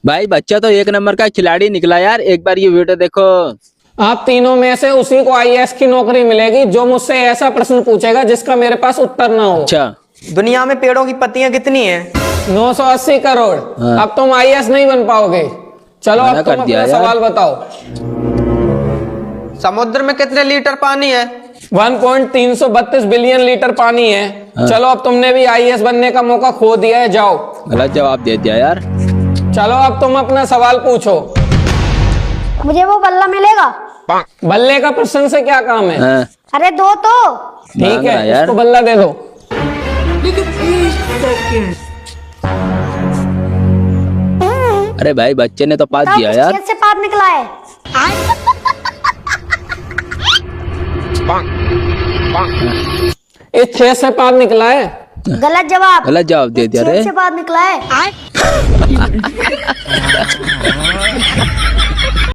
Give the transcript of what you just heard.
भाई बच्चा तो एक नंबर का खिलाड़ी निकला यार, एक बार ये वीडियो देखो। आप तीनों में से उसी को आईएएस की नौकरी मिलेगी जो मुझसे ऐसा प्रश्न पूछेगा जिसका मेरे पास उत्तर ना हो। अच्छा। दुनिया में पेड़ों की पत्तियां कितनी हैं? 980 करोड़। हाँ। अब तुम आईएएस नहीं बन पाओगे। चलो मना अब तुम कर दिया अपना यार। सवाल बताओ। समुद्र में कितने लीटर पानी है? 1.332 बिलियन लीटर पानी है। हाँ। चलो अब तुमने भी आईएएस बनने का मौका खो दिया है, जाओ। गलत जवाब दे दिया यार। चलो अब तुम अपना सवाल पूछो। मुझे वो बल्ला मिलेगा? बल्ले का प्रश्न से क्या काम है? हाँ, अरे दो तो। ठीक मांग रहा है, यार। उसको बल्ला दे दो। अरे भाई बच्चे ने तो पास बताओ दिया किस यार। खेत से पात निकला है? इस छह से पार निकला है। गलत जवाब। गलत जवाब दे दिया खेत रे। से पात निकला है।